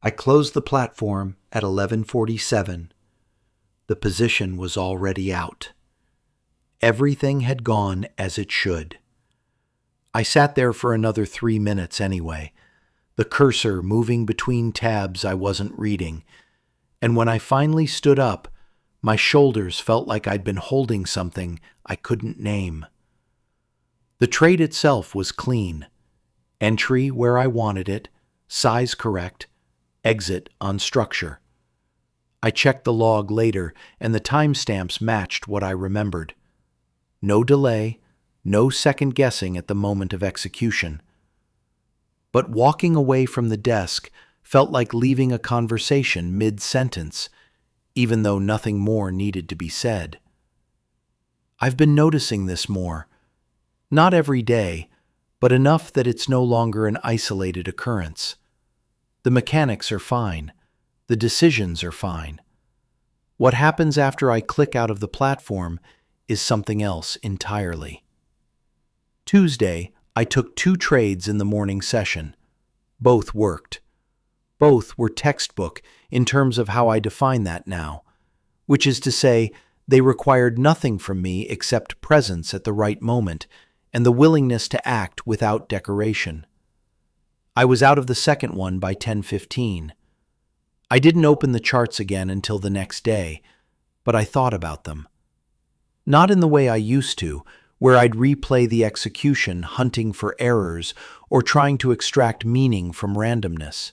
I closed the platform at 11:47. The position was already out. Everything had gone as it should. I sat there for another 3 minutes anyway, the cursor moving between tabs I wasn't reading, and when I finally stood up, my shoulders felt like I'd been holding something I couldn't name. The trade itself was clean. Entry where I wanted it, size correct, exit on structure. I checked the log later, and the timestamps matched what I remembered. No delay, no second guessing at the moment of execution. But walking away from the desk felt like leaving a conversation mid-sentence, even though nothing more needed to be said. I've been noticing this more. Not every day, but enough that it's no longer an isolated occurrence. The mechanics are fine. The decisions are fine. What happens after I click out of the platform is something else entirely. Tuesday, I took 2 trades in the morning session. Both worked. Both were textbook in terms of how I define that now, which is to say, they required nothing from me except presence at the right moment and the willingness to act without decoration. I was out of the second one by 10:15. I didn't open the charts again until the next day, but I thought about them. Not in the way I used to, where I'd replay the execution hunting for errors or trying to extract meaning from randomness.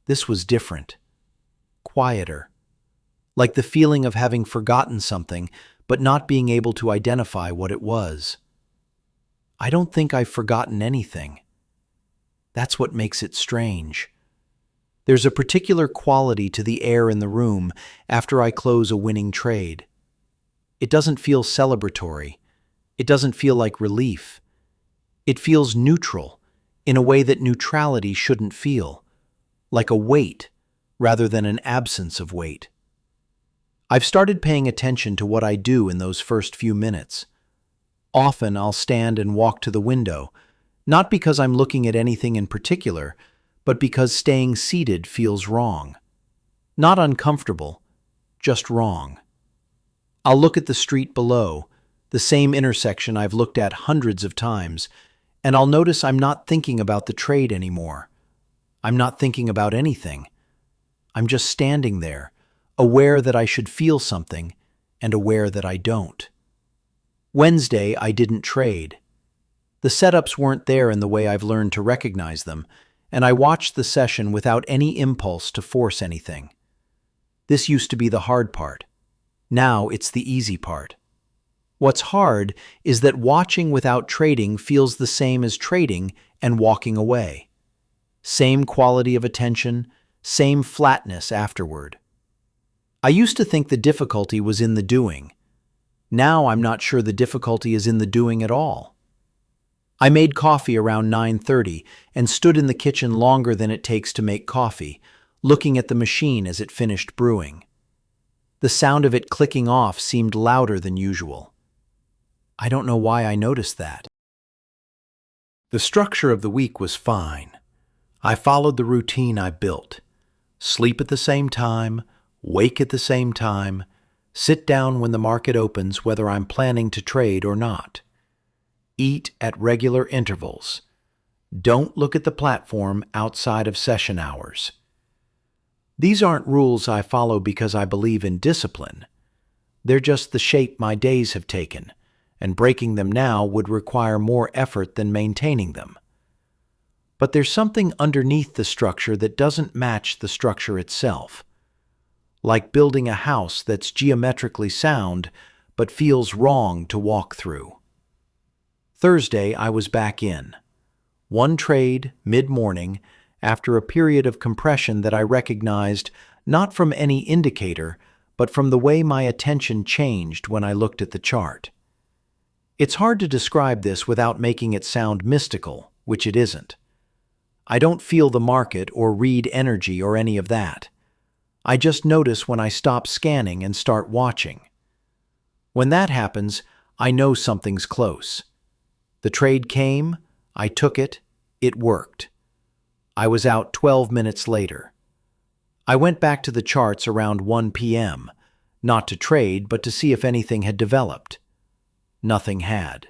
This was different. Quieter. Like the feeling of having forgotten something but not being able to identify what it was. I don't think I've forgotten anything. That's what makes it strange. There's a particular quality to the air in the room after I close a winning trade. It doesn't feel celebratory. It doesn't feel like relief. It feels neutral, in a way that neutrality shouldn't feel, like a weight rather than an absence of weight. I've started paying attention to what I do in those first few minutes. Often I'll stand and walk to the window, not because I'm looking at anything in particular, but because staying seated feels wrong. Not uncomfortable, just wrong. I'll look at the street below, the same intersection I've looked at hundreds of times, and I'll notice I'm not thinking about the trade anymore. I'm not thinking about anything. I'm just standing there, aware that I should feel something, and aware that I don't. Wednesday, I didn't trade. The setups weren't there in the way I've learned to recognize them, and I watched the session without any impulse to force anything. This used to be the hard part. Now it's the easy part. What's hard is that watching without trading feels the same as trading and walking away. Same quality of attention, same flatness afterward. I used to think the difficulty was in the doing. Now I'm not sure the difficulty is in the doing at all. I made coffee around 9:30 and stood in the kitchen longer than it takes to make coffee, looking at the machine as it finished brewing. The sound of it clicking off seemed louder than usual. I don't know why I noticed that. The structure of the week was fine. I followed the routine I built. Sleep at the same time, wake at the same time, sit down when the market opens whether I'm planning to trade or not. Eat at regular intervals. Don't look at the platform outside of session hours. These aren't rules I follow because I believe in discipline. They're just the shape my days have taken, and breaking them now would require more effort than maintaining them. But there's something underneath the structure that doesn't match the structure itself. Like building a house that's geometrically sound but feels wrong to walk through. Thursday, I was back in. One trade, mid-morning, after a period of compression that I recognized not from any indicator, but from the way my attention changed when I looked at the chart. It's hard to describe this without making it sound mystical, which it isn't. I don't feel the market or read energy or any of that. I just notice when I stop scanning and start watching. When that happens, I know something's close. The trade came, I took it, it worked. I was out 12 minutes later. I went back to the charts around 1 p.m., not to trade, but to see if anything had developed. Nothing had.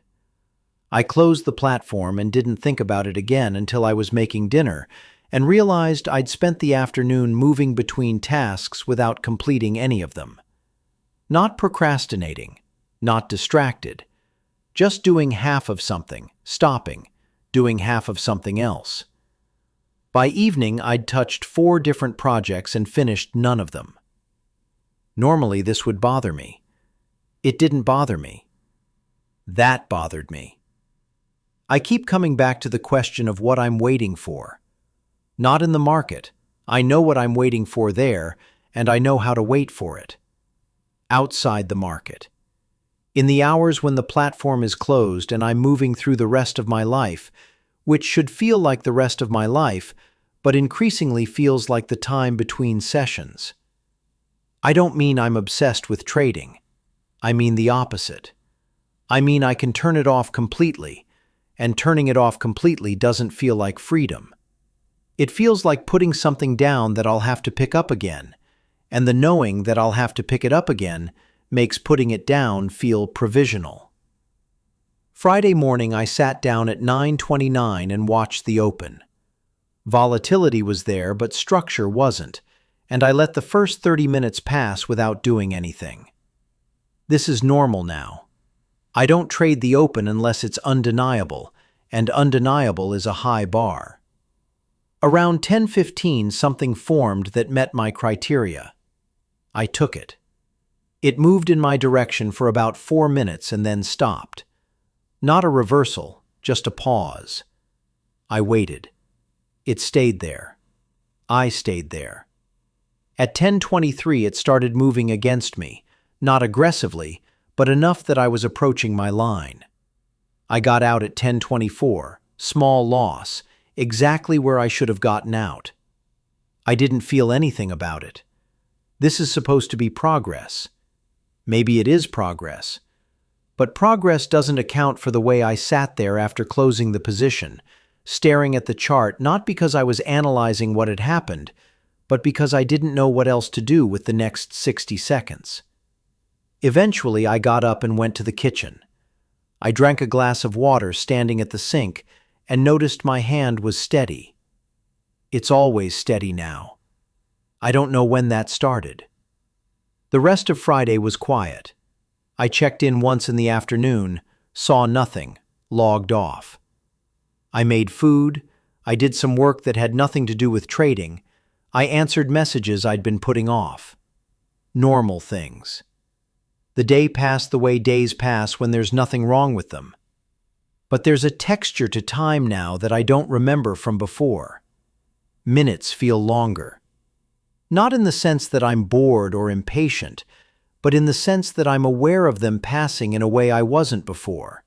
I closed the platform and didn't think about it again until I was making dinner and realized I'd spent the afternoon moving between tasks without completing any of them. Not procrastinating, not distracted, just doing half of something, stopping, doing half of something else. By evening, I'd touched 4 different projects and finished none of them. Normally, this would bother me. It didn't bother me. That bothered me. I keep coming back to the question of what I'm waiting for. Not in the market. I know what I'm waiting for there, and I know how to wait for it. Outside the market. In the hours when the platform is closed and I'm moving through the rest of my life, which should feel like the rest of my life, but increasingly feels like the time between sessions. I don't mean I'm obsessed with trading. I mean the opposite. I mean I can turn it off completely, and turning it off completely doesn't feel like freedom. It feels like putting something down that I'll have to pick up again, and the knowing that I'll have to pick it up again makes putting it down feel provisional. Friday morning I sat down at 9:29 and watched the open. Volatility was there, but structure wasn't, and I let the first 30 minutes pass without doing anything. This is normal now. I don't trade the open unless it's undeniable, and undeniable is a high bar. Around 10:15 something formed that met my criteria. I took it. It moved in my direction for about 4 minutes and then stopped. Not a reversal, just a pause. I waited. It stayed there. I stayed there. At 10:23 it started moving against me, not aggressively, but enough that I was approaching my line. I got out at 10:24, small loss, exactly where I should have gotten out. I didn't feel anything about it. This is supposed to be progress. Maybe it is progress. But progress doesn't account for the way I sat there after closing the position, staring at the chart not because I was analyzing what had happened, but because I didn't know what else to do with the next 60 seconds. Eventually, I got up and went to the kitchen. I drank a glass of water standing at the sink and noticed my hand was steady. It's always steady now. I don't know when that started. The rest of Friday was quiet. I checked in once in the afternoon, saw nothing, logged off. I made food, I did some work that had nothing to do with trading, I answered messages I'd been putting off. Normal things. The day passed the way days pass when there's nothing wrong with them. But there's a texture to time now that I don't remember from before. Minutes feel longer. Not in the sense that I'm bored or impatient, but in the sense that I'm aware of them passing in a way I wasn't before.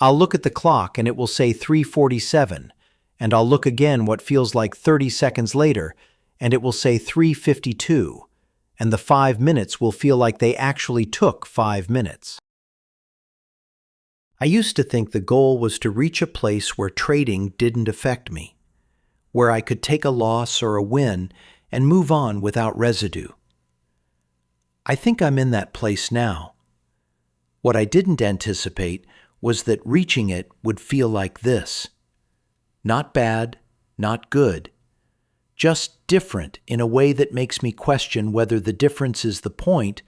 I'll look at the clock and it will say 3:47, and I'll look again what feels like 30 seconds later, and it will say 3:52, and the 5 minutes will feel like they actually took 5 minutes. I used to think the goal was to reach a place where trading didn't affect me, where I could take a loss or a win and move on without residue. I think I'm in that place now. What I didn't anticipate was that reaching it would feel like this. Not bad, not good, just different in a way that makes me question whether the difference is the point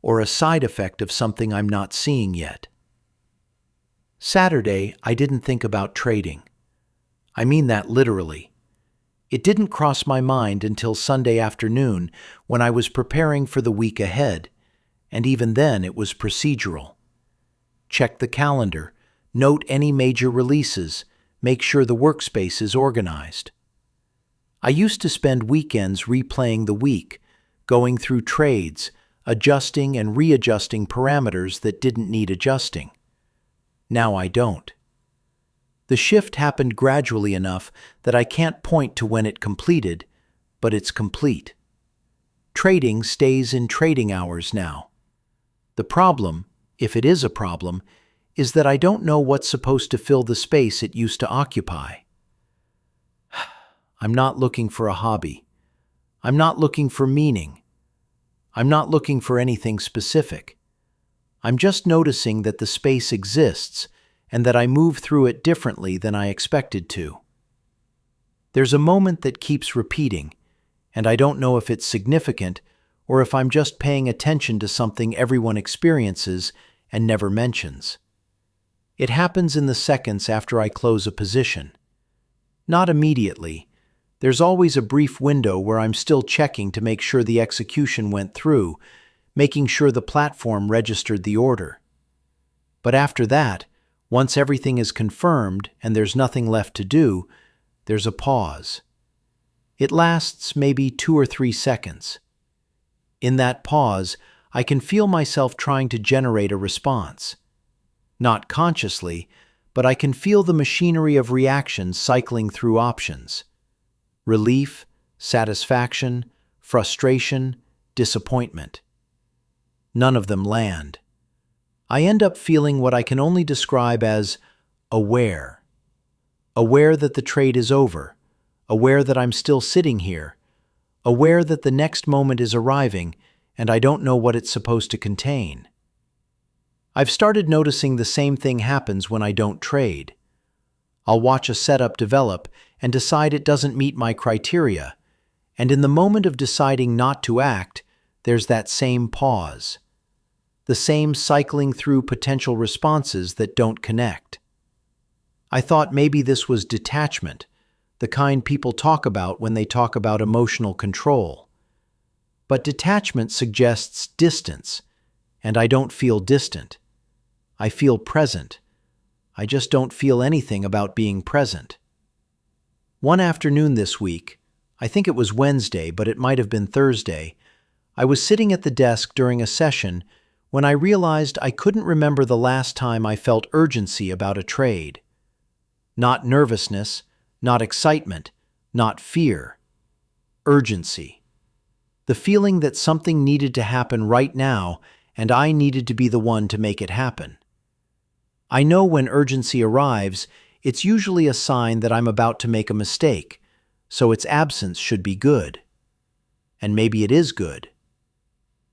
or a side effect of something I'm not seeing yet. Saturday, I didn't think about trading. I mean that literally. It didn't cross my mind until Sunday afternoon when I was preparing for the week ahead, and even then it was procedural. Check the calendar, note any major releases, make sure the workspace is organized. I used to spend weekends replaying the week, going through trades, adjusting and readjusting parameters that didn't need adjusting. Now I don't. The shift happened gradually enough that I can't point to when it completed, but it's complete. Trading stays in trading hours now. The problem, if it is a problem, is that I don't know what's supposed to fill the space it used to occupy. I'm not looking for a hobby. I'm not looking for meaning. I'm not looking for anything specific. I'm just noticing that the space exists and that I move through it differently than I expected to. There's a moment that keeps repeating, and I don't know if it's significant or if I'm just paying attention to something everyone experiences and never mentions. It happens in the seconds after I close a position. Not immediately. There's always a brief window where I'm still checking to make sure the execution went through, making sure the platform registered the order. But after that, once everything is confirmed and there's nothing left to do, there's a pause. It lasts maybe 2 or 3 seconds. In that pause, I can feel myself trying to generate a response. Not consciously, but I can feel the machinery of reactions cycling through options. Relief, satisfaction, frustration, disappointment. None of them land. I end up feeling what I can only describe as aware. Aware that the trade is over, aware that I'm still sitting here, aware that the next moment is arriving and I don't know what it's supposed to contain. I've started noticing the same thing happens when I don't trade. I'll watch a setup develop and decide it doesn't meet my criteria, and in the moment of deciding not to act, there's that same pause. The same cycling through potential responses that don't connect. I thought maybe this was detachment, the kind people talk about when they talk about emotional control. But detachment suggests distance, and I don't feel distant. I feel present. I just don't feel anything about being present. One afternoon this week, I think it was Wednesday, but it might have been Thursday, I was sitting at the desk during a session when I realized I couldn't remember the last time I felt urgency about a trade. Not nervousness, not excitement, not fear. Urgency. The feeling that something needed to happen right now and I needed to be the one to make it happen. I know when urgency arrives, it's usually a sign that I'm about to make a mistake, so its absence should be good. And maybe it is good.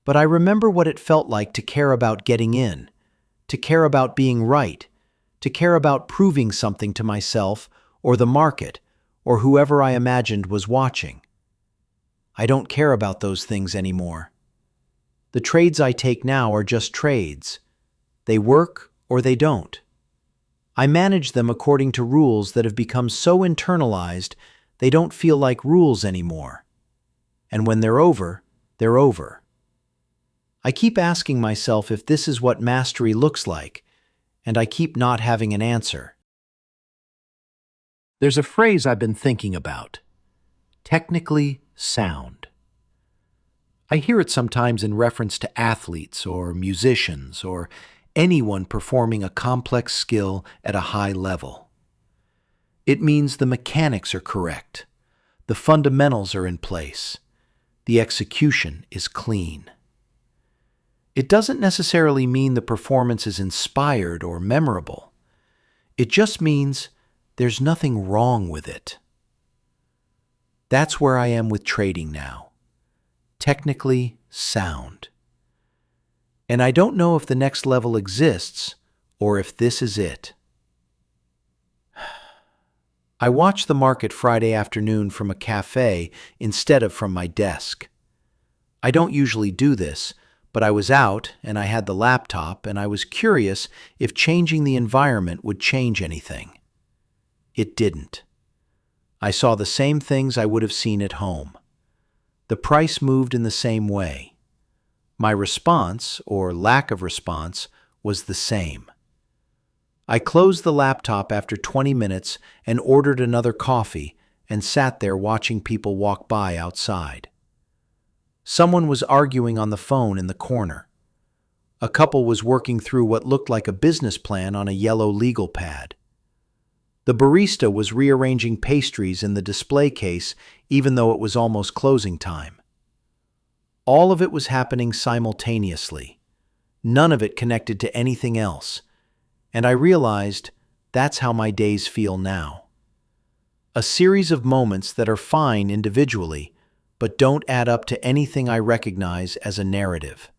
But I remember what it felt like to care about getting in, to care about being right, to care about proving something to myself or the market or whoever I imagined was watching. I don't care about those things anymore. The trades I take now are just trades. They work or they don't. I manage them according to rules that have become so internalized they don't feel like rules anymore. And when they're over, they're over. I keep asking myself if this is what mastery looks like, and I keep not having an answer. There's a phrase I've been thinking about. Technically sound. I hear it sometimes in reference to athletes or musicians or anyone performing a complex skill at a high level. It means the mechanics are correct, the fundamentals are in place, the execution is clean. It doesn't necessarily mean the performance is inspired or memorable. It just means there's nothing wrong with it. That's where I am with trading now. Technically sound. And I don't know if the next level exists or if this is it. I watched the market Friday afternoon from a cafe instead of from my desk. I don't usually do this, but I was out and I had the laptop and I was curious if changing the environment would change anything. It didn't. I saw the same things I would have seen at home. The price moved in the same way. My response, or lack of response, was the same. I closed the laptop after 20 minutes and ordered another coffee and sat there watching people walk by outside. Someone was arguing on the phone in the corner. A couple was working through what looked like a business plan on a yellow legal pad. The barista was rearranging pastries in the display case even though it was almost closing time. All of it was happening simultaneously. None of it connected to anything else. And I realized that's how my days feel now. A series of moments that are fine individually, but don't add up to anything I recognize as a narrative.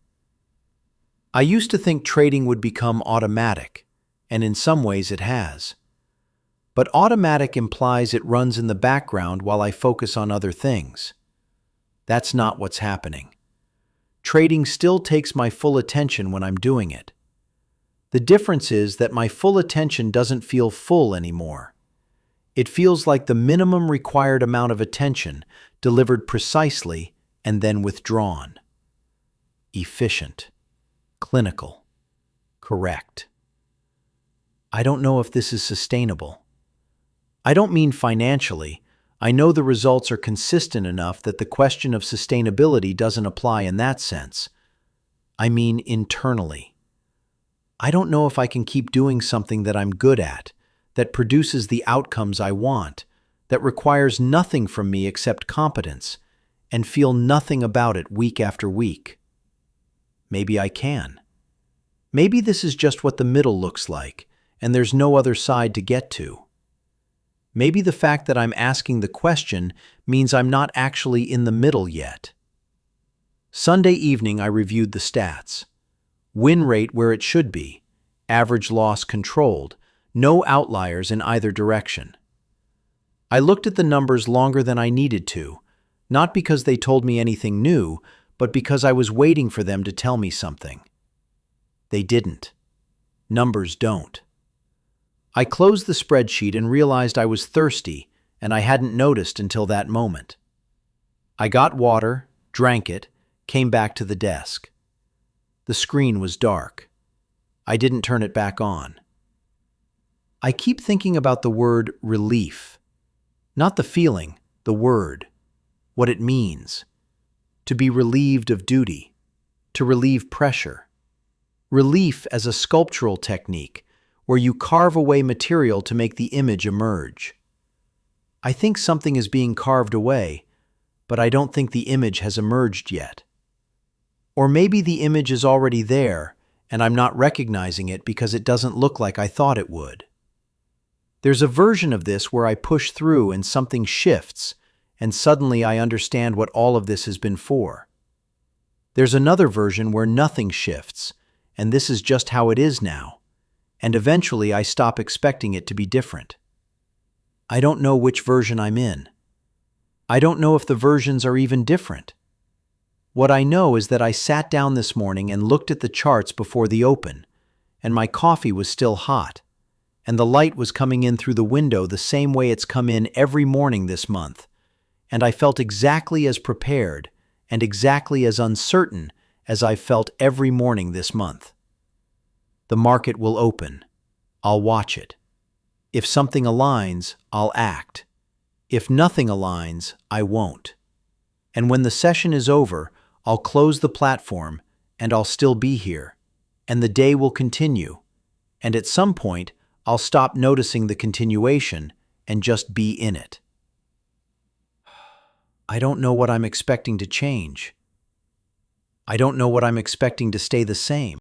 I used to think trading would become automatic, and in some ways it has. But automatic implies it runs in the background while I focus on other things. That's not what's happening. Trading still takes my full attention when I'm doing it. The difference is that my full attention doesn't feel full anymore. It feels like the minimum required amount of attention delivered precisely and then withdrawn. Efficient. Clinical. Correct. I don't know if this is sustainable. I don't mean financially. I know the results are consistent enough that the question of sustainability doesn't apply in that sense. I mean internally. I don't know if I can keep doing something that I'm good at, that produces the outcomes I want, that requires nothing from me except competence, and feel nothing about it week after week. Maybe I can. Maybe this is just what the middle looks like, and there's no other side to get to. Maybe the fact that I'm asking the question means I'm not actually in the middle yet. Sunday evening, I reviewed the stats. Win rate where it should be, average loss controlled, no outliers in either direction. I looked at the numbers longer than I needed to, not because they told me anything new, but because I was waiting for them to tell me something. They didn't. Numbers don't. I closed the spreadsheet and realized I was thirsty, and I hadn't noticed until that moment. I got water, drank it, came back to the desk. The screen was dark. I didn't turn it back on. I keep thinking about the word relief. Not the feeling, the word. What it means. To be relieved of duty. To relieve pressure. Relief as a sculptural technique, where you carve away material to make the image emerge. I think something is being carved away, but I don't think the image has emerged yet. Or maybe the image is already there, and I'm not recognizing it because it doesn't look like I thought it would. There's a version of this where I push through and something shifts, and suddenly I understand what all of this has been for. There's another version where nothing shifts, and this is just how it is now. And eventually I stop expecting it to be different. I don't know which version I'm in. I don't know if the versions are even different. What I know is that I sat down this morning and looked at the charts before the open, and my coffee was still hot, and the light was coming in through the window the same way it's come in every morning this month, and I felt exactly as prepared and exactly as uncertain as I've felt every morning this month. The market will open. I'll watch it. If something aligns, I'll act. If nothing aligns, I won't. And when the session is over, I'll close the platform and I'll still be here. And the day will continue. And at some point, I'll stop noticing the continuation and just be in it. I don't know what I'm expecting to change. I don't know what I'm expecting to stay the same.